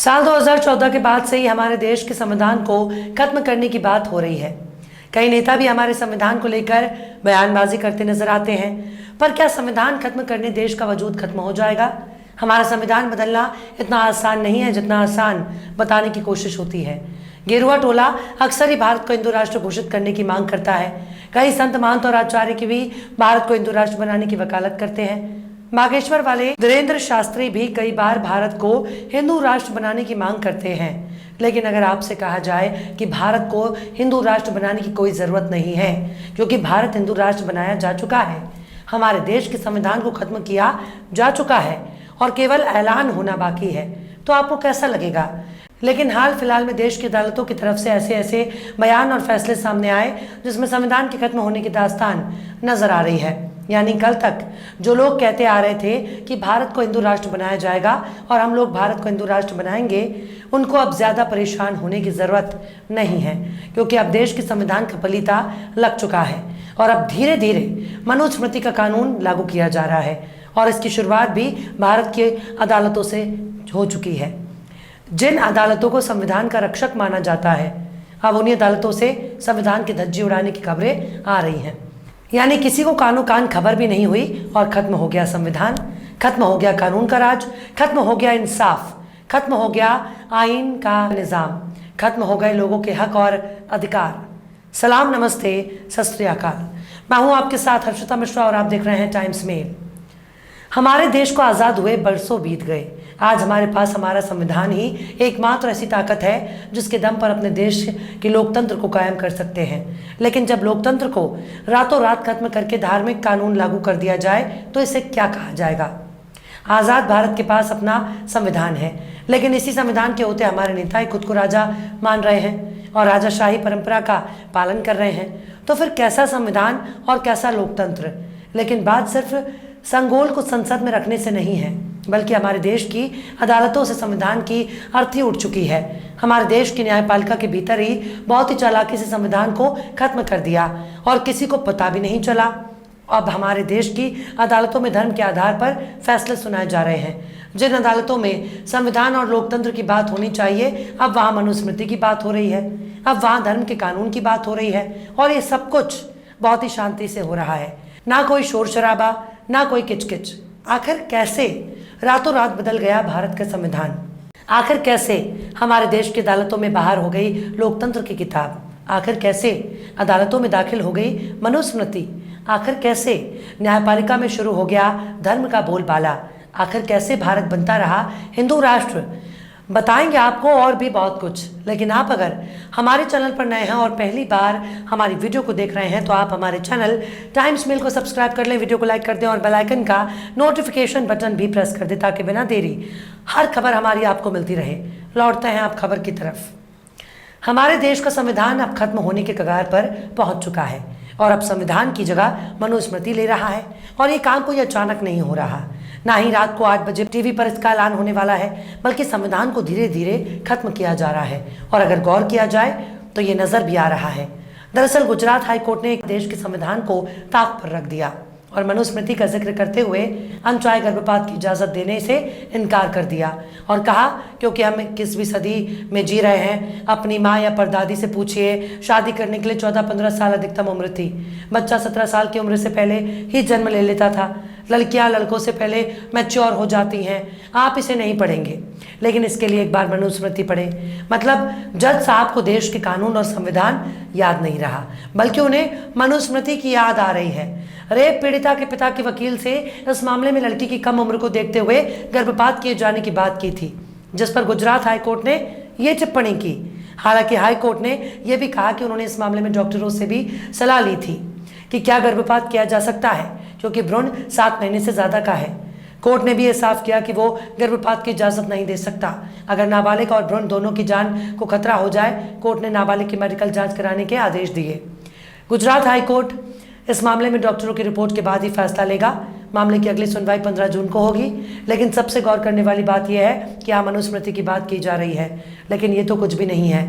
साल 2014 के बाद से ही हमारे देश के संविधान को खत्म करने की बात हो रही है। कई नेता भी हमारे संविधान को लेकर बयानबाजी करते नजर आते हैं, पर क्या संविधान खत्म करने देश का वजूद खत्म हो जाएगा? हमारा संविधान बदलना इतना आसान नहीं है जितना आसान बताने की कोशिश होती है। गेरुआ टोला अक्सर ही भारत को हिंदू राष्ट्र घोषित करने की मांग करता है। कई संत महंत और आचार्य की भी भारत को हिंदू राष्ट्र बनाने की वकालत करते हैं। बागेश्वर वाले धीरेन्द्र शास्त्री भी कई बार भारत को हिंदू राष्ट्र बनाने की मांग करते हैं। लेकिन अगर आपसे कहा जाए कि भारत को हिंदू राष्ट्र बनाने की कोई ज़रूरत नहीं है, क्योंकि भारत हिंदू राष्ट्र बनाया जा चुका है, हमारे देश के संविधान को खत्म किया जा चुका है और केवल ऐलान होना बाकी है, तो आपको कैसा लगेगा? लेकिन हाल फिलहाल में देश की अदालतों की तरफ से ऐसे बयान और फैसले सामने आए जिसमें संविधान के खत्म होने की दास्तान नजर आ रही है। यानी कल तक जो लोग कहते आ रहे थे कि भारत को हिंदू राष्ट्र बनाया जाएगा और हम लोग भारत को हिंदू राष्ट्र बनाएंगे, उनको अब ज़्यादा परेशान होने की ज़रूरत नहीं है, क्योंकि अब देश के संविधान का पलीता लग चुका है और अब धीरे धीरे मनुस्मृति का कानून लागू किया जा रहा है और इसकी शुरुआत भी भारत की अदालतों से हो चुकी है। जिन अदालतों को संविधान का रक्षक माना जाता है, अब उन्हीं अदालतों से संविधान की धज्जी उड़ाने की खबरें आ रही हैं। यानी किसी को कानो कान खबर भी नहीं हुई और खत्म हो गया संविधान, खत्म हो गया कानून का राज, खत्म हो गया इंसाफ, खत्म हो गया आइन का निज़ाम, खत्म हो गए लोगों के हक और अधिकार। सलाम, नमस्ते, सत श्री अकाल। मैं हूं आपके साथ हर्षिता मिश्रा और आप देख रहे हैं टाइम्स मेल। हमारे देश को आज़ाद हुए बरसों बीत गए। आज हमारे पास हमारा संविधान ही एकमात्र ऐसी ताकत है जिसके दम पर अपने देश के लोकतंत्र को कायम कर सकते हैं। लेकिन जब लोकतंत्र को रातों रात खत्म करके धार्मिक कानून लागू कर दिया जाए तो इसे क्या कहा जाएगा? आज़ाद भारत के पास अपना संविधान है, लेकिन इसी संविधान के होते हमारे नेता ही खुद को राजा मान रहे हैं और राजाशाही परंपरा का पालन कर रहे हैं। तो फिर कैसा संविधान और कैसा लोकतंत्र? लेकिन बात सिर्फ संगोल को संसद में रखने से नहीं है, बल्कि हमारे देश की अदालतों से संविधान की अर्थी उठ चुकी है। हमारे देश की न्यायपालिका के भीतर ही बहुत ही चालाकी से संविधान को खत्म कर दिया और किसी को पता भी नहीं चला। अब हमारे देश की अदालतों में धर्म के आधार पर फैसले सुनाए जा रहे हैं। जिन अदालतों में संविधान और लोकतंत्र की बात होनी चाहिए, अब वहाँ मनुस्मृति की बात हो रही है, अब वहाँ धर्म के कानून की बात हो रही है और ये सब कुछ बहुत ही शांति से हो रहा है। ना कोई शोर शराबा, ना कोई किचकिच। आखिर कैसे रातों रात बदल गया भारत का संविधान? आखिर कैसे हमारे देश की अदालतों में बाहर हो गई लोकतंत्र की किताब? आखिर कैसे अदालतों में दाखिल हो गई मनुस्मृति? आखिर कैसे न्यायपालिका में शुरू हो गया धर्म का बोलबाला? आखिर कैसे भारत बनता रहा हिंदू राष्ट्र? बताएंगे आपको और भी बहुत कुछ। लेकिन आप अगर हमारे चैनल पर नए हैं और पहली बार हमारी वीडियो को देख रहे हैं तो आप हमारे चैनल टाइम्स मेल को सब्सक्राइब कर लें, वीडियो को लाइक कर दें और बेल आइकन का नोटिफिकेशन बटन भी प्रेस कर दें ताकि बिना देरी हर खबर हमारी आपको मिलती रहे। लौटते हैं आप खबर की तरफ। हमारे देश का संविधान अब खत्म होने के कगार पर पहुंच चुका है और अब संविधान की जगह मनुस्मृति ले रहा है और ये काम कोई अचानक नहीं हो रहा। ना ही रात को 8 बजे टीवी पर इसका ऐलान होने वाला है, बल्कि संविधान को धीरे धीरे खत्म किया जा रहा है और अगर गौर किया जाए तो ये नज़र भी आ रहा है। दरअसल गुजरात हाई कोर्ट ने देश के संविधान को ताक पर रख दिया और मनुस्मृति का जिक्र करते हुए अनचाहे गर्भपात की इजाज़त देने से इनकार कर दिया और कहा, क्योंकि हम 21वीं सदी में जी रहे हैं। अपनी माँ या परदादी से पूछिए, शादी करने के लिए 14-15 साल अधिकतम उम्र थी। बच्चा 17 साल की उम्र से पहले ही जन्म ले लेता था। लड़कियां लड़कों से पहले मैच्योर हो जाती हैं। आप इसे नहीं पढ़ेंगे, लेकिन इसके लिए एक बार मनुस्मृति पढ़ें। मतलब जज साहब को देश के कानून और संविधान याद नहीं रहा, बल्कि उन्हें मनुस्मृति की याद आ रही है। रेप पीड़िता के पिता के वकील से इस मामले में लड़की की कम उम्र को देखते हुए गर्भपात किए जाने की बात की थी, जिस पर गुजरात हाई कोर्ट ने ये टिप्पणी की। हालांकि हाई कोर्ट ने यह भी कहा कि उन्होंने इस मामले में डॉक्टरों से भी सलाह ली थी कि क्या गर्भपात किया जा सकता है, क्योंकि भ्रूण 7 महीने से ज़्यादा का है। कोर्ट ने भी ये साफ किया कि वो गर्भपात की इजाज़त नहीं दे सकता। अगर नाबालिग और भ्रूण दोनों की जान को खतरा हो जाए, कोर्ट ने नाबालिग की मेडिकल जांच कराने के आदेश दिए। गुजरात हाई कोर्ट इस मामले में डॉक्टरों की रिपोर्ट के बाद ही फैसला लेगा। मामले की अगली सुनवाई 15 जून को होगी। लेकिन सबसे गौर करने वाली बात यह है कि यहाँ मनुस्मृति की बात की जा रही है, लेकिन ये तो कुछ भी नहीं है।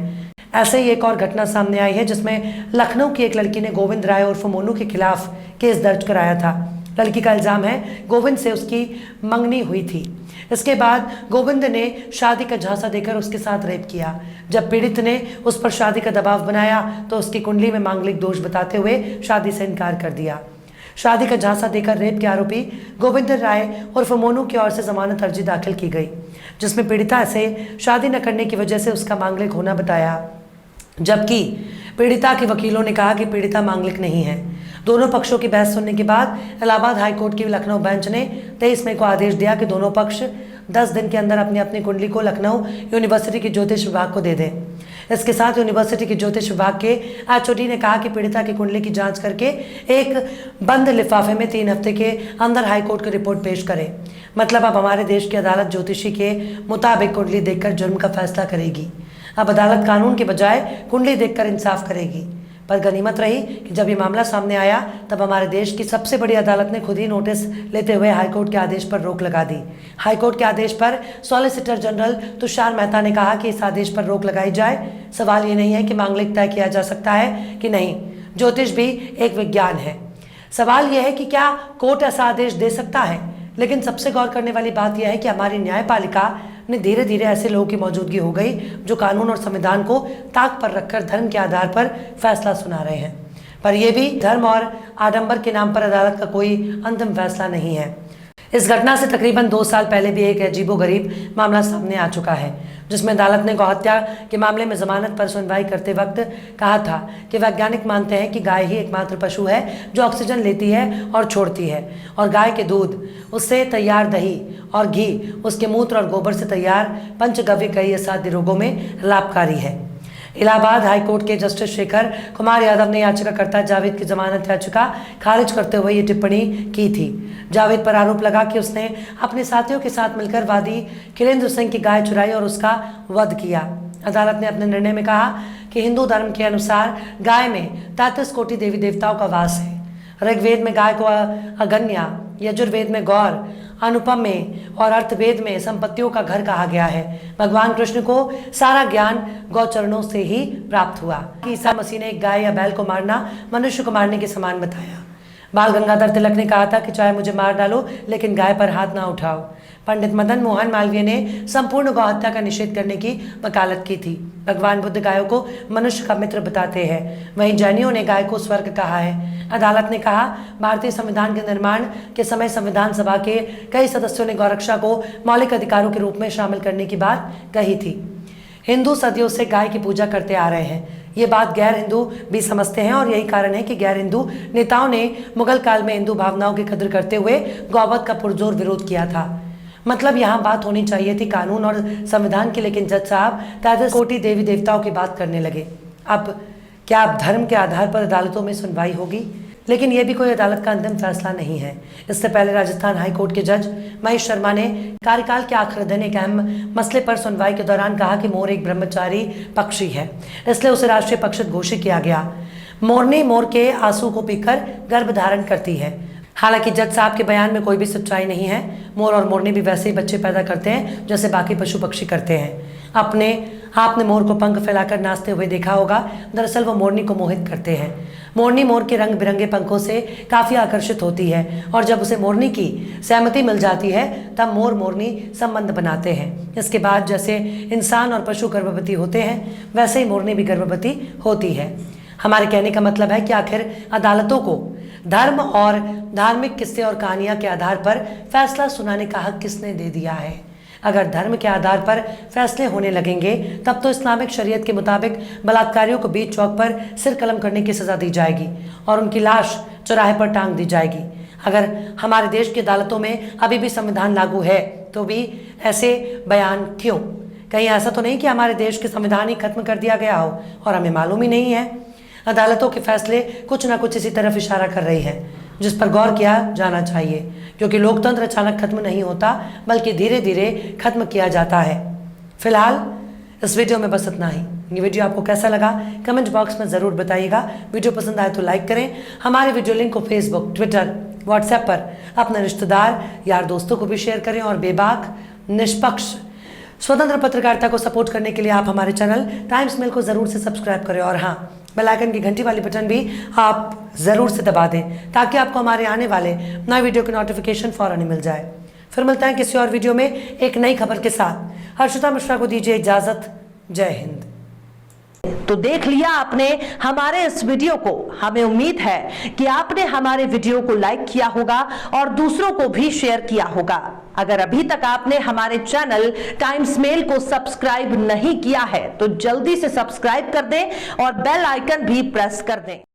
ऐसे ही एक और घटना सामने आई है जिसमें लखनऊ की एक लड़की ने गोविंद राय उर्फ मोनू के खिलाफ केस दर्ज कराया था। लड़की का इल्ज़ाम है गोविंद से उसकी मंगनी हुई थी। इसके बाद गोविंद ने शादी का झांसा देकर उसके साथ रेप किया। जब पीड़ित ने उस पर शादी का दबाव बनाया तो उसकी कुंडली में मांगलिक दोष बताते हुए शादी से इनकार कर दिया। शादी का झांसा देकर रेप के आरोपी गोविंद राय उर्फ मोनू की ओर से जमानत अर्जी दाखिल की गई, जिसमें पीड़िता से शादी न करने की वजह से उसका मांगलिक होना बताया, जबकि पीड़िता के वकीलों ने कहा कि पीड़िता मांगलिक नहीं है। दोनों पक्षों की बहस सुनने के बाद इलाहाबाद हाईकोर्ट की लखनऊ बेंच ने 23 मई को आदेश दिया कि दोनों पक्ष 10 दिन के अंदर अपनी अपनी कुंडली को लखनऊ यूनिवर्सिटी के ज्योतिष विभाग को दे दें। इसके साथ यूनिवर्सिटी के ज्योतिष विभाग के एचओडी ने कहा कि पीड़िता की कुंडली की जांच करके एक बंद लिफाफे में 3 हफ्ते के अंदर हाईकोर्ट की रिपोर्ट पेश करें। मतलब अब हमारे देश की अदालत ज्योतिषी के मुताबिक कुंडली देखकर जुर्म का फैसला करेगी। अब अदालत कानून के बजाय कुंडली देखकर इंसाफ करेगी। पर गनीमत रही कि जब ये मामला सामने आया तब हमारे देश की सबसे बड़ी अदालत ने खुद ही नोटिस लेते हुए हाईकोर्ट के आदेश पर रोक लगा दी। हाईकोर्ट के आदेश पर सॉलिसिटर जनरल तुषार मेहता ने कहा कि इस आदेश पर रोक लगाई जाए। सवाल ये नहीं है कि मांगलिक तय किया जा सकता है कि नहीं, ज्योतिष भी एक विज्ञान है। सवाल यह है कि क्या कोर्ट ऐसा आदेश दे सकता है। लेकिन सबसे गौर करने वाली बात यह है कि हमारी न्यायपालिका ने धीरे धीरे ऐसे लोगों की मौजूदगी हो गई जो कानून और संविधान को ताक पर रखकर धर्म के आधार पर फैसला सुना रहे हैं। पर यह भी धर्म और आडंबर के नाम पर अदालत का कोई अंतिम फैसला नहीं है। इस घटना से तकरीबन 2 साल पहले भी एक अजीबोगरीब मामला सामने आ चुका है, जिसमें अदालत ने गौहत्या के मामले में जमानत पर सुनवाई करते वक्त कहा था कि वैज्ञानिक मानते हैं कि गाय ही एकमात्र पशु है जो ऑक्सीजन लेती है और छोड़ती है, और गाय के दूध, उससे तैयार दही और घी, उसके मूत्र और गोबर से तैयार पंचगव्य कई असाध्य रोगों में लाभकारी है। इलाहाबाद हाईकोर्ट के जस्टिस शेखर कुमार यादव ने याचिकाकर्ता जावेद की जमानत याचिका खारिज करते हुए ये टिप्पणी की थी। जावेद पर आरोप लगा कि उसने अपने साथियों के साथ मिलकर वादी खिलेंद्र सिंह की गाय चुराई और उसका वध किया। अदालत ने अपने निर्णय में कहा कि हिंदू धर्म के अनुसार गाय में 33 कोटि देवी देवताओं का वास है। ऋग्वेद में गाय को अगन्या, यजुर्वेद में गौर, अनुपम में और अर्थवेद में संपत्तियों का घर कहा गया है। भगवान कृष्ण को सारा ज्ञान गौचरणों से ही प्राप्त हुआ। ईसा मसीह ने एक गाय या बैल को मारना मनुष्य को मारने के समान बताया। बाल गंगाधर तिलक ने कहा था कि चाहे मुझे मार डालो लेकिन गाय पर हाथ ना उठाओ। पंडित मदन मोहन मालवीय ने संपूर्ण गौहत्या का निषेध करने की वकालत की थी। भगवान बुद्ध गायों को मनुष्य का मित्र बताते हैं, वहीं जैनियों ने गाय को स्वर्ग कहा है। अदालत ने कहा, भारतीय संविधान के निर्माण के समय संविधान सभा के कई सदस्यों ने गौरक्षा को मौलिक अधिकारों के रूप में शामिल करने की बात कही थी। हिंदू सदियों से गाय की पूजा करते आ रहे हैं। ये बात गैर हिंदू भी समझते हैं और यही कारण है कि गैर हिंदू नेताओं ने मुगल काल में हिंदू भावनाओं की कदर करते हुए गौवध का पुरजोर विरोध किया था। मतलब यहाँ बात होनी चाहिए थी कानून और संविधान की, लेकिन जज साहब 33 कोटि देवी देवताओं की बात करने लगे। अब क्या अब धर्म के आधार पर अदालतों में सुनवाई होगी? लेकिन यह भी कोई अदालत का अंतिम फैसला नहीं है। इससे पहले राजस्थान हाईकोर्ट के जज महेश शर्मा ने कार्यकाल के आखिरी दिन एक अहम मसले पर सुनवाई के दौरान कहा कि मोर एक ब्रह्मचारी पक्षी है, इसलिए उसे राष्ट्रीय पक्षी घोषित किया गया। मोरनी मोर के आंसू को पीकर गर्भ धारण करती है। हालांकि जज साहब के बयान में कोई भी सच्चाई नहीं है। मोर और मोरनी भी वैसे ही बच्चे पैदा करते हैं जैसे बाकी पशु पक्षी करते हैं। आपने मोर को पंख फैलाकर नाचते हुए देखा होगा। दरअसल वो मोरनी को मोहित करते हैं। मोरनी मोर के रंग बिरंगे पंखों से काफ़ी आकर्षित होती है और जब उसे मोरनी की सहमति मिल जाती है तब मोर मोरनी संबंध बनाते हैं। इसके बाद जैसे इंसान और पशु गर्भवती होते हैं वैसे ही मोरनी भी गर्भवती होती है। हमारे कहने का मतलब है कि आखिर अदालतों को धर्म और धार्मिक किस्से और कहानियां के आधार पर फैसला सुनाने का हक किसने दे दिया है? अगर धर्म के आधार पर फैसले होने लगेंगे तब तो इस्लामिक शरीयत के मुताबिक बलात्कारियों को बीच चौक पर सिर कलम करने की सज़ा दी जाएगी और उनकी लाश चौराहे पर टांग दी जाएगी। अगर हमारे देश की अदालतों में अभी भी संविधान लागू है तो भी ऐसे बयान क्यों? कहीं ऐसा तो नहीं कि हमारे देश के संविधान ही खत्म कर दिया गया हो और हमें मालूम ही नहीं है? अदालतों के फैसले कुछ ना कुछ इसी तरफ इशारा कर रही है, जिस पर गौर किया जाना चाहिए, क्योंकि लोकतंत्र अचानक खत्म नहीं होता बल्कि धीरे धीरे खत्म किया जाता है। फिलहाल इस वीडियो में बस इतना ही। ये वीडियो आपको कैसा लगा कमेंट बॉक्स में ज़रूर बताइएगा। वीडियो पसंद आए तो लाइक करें। हमारे वीडियो लिंक को फेसबुक, ट्विटर, व्हाट्सएप पर अपने रिश्तेदार यार दोस्तों को भी शेयर करें और बेबाक, निष्पक्ष, स्वतंत्र पत्रकारिता को सपोर्ट करने के लिए आप हमारे चैनल टाइम्स मेल को ज़रूर से सब्सक्राइब करें और हाँ, बेल आइकन की घंटी वाली बटन भी आप ज़रूर से दबा दें ताकि आपको हमारे आने वाले नए वीडियो की नोटिफिकेशन फ़ौरन मिल जाए। फिर मिलते हैं किसी और वीडियो में एक नई खबर के साथ। हर्षिता मिश्रा को दीजिए इजाजत। जय हिंद। तो देख लिया आपने हमारे इस वीडियो को। हमें उम्मीद है कि आपने हमारे वीडियो को लाइक किया होगा और दूसरों को भी शेयर किया होगा। अगर अभी तक आपने हमारे चैनल टाइम्स मेल को सब्सक्राइब नहीं किया है तो जल्दी से सब्सक्राइब कर दें और बेल आइकन भी प्रेस कर दें।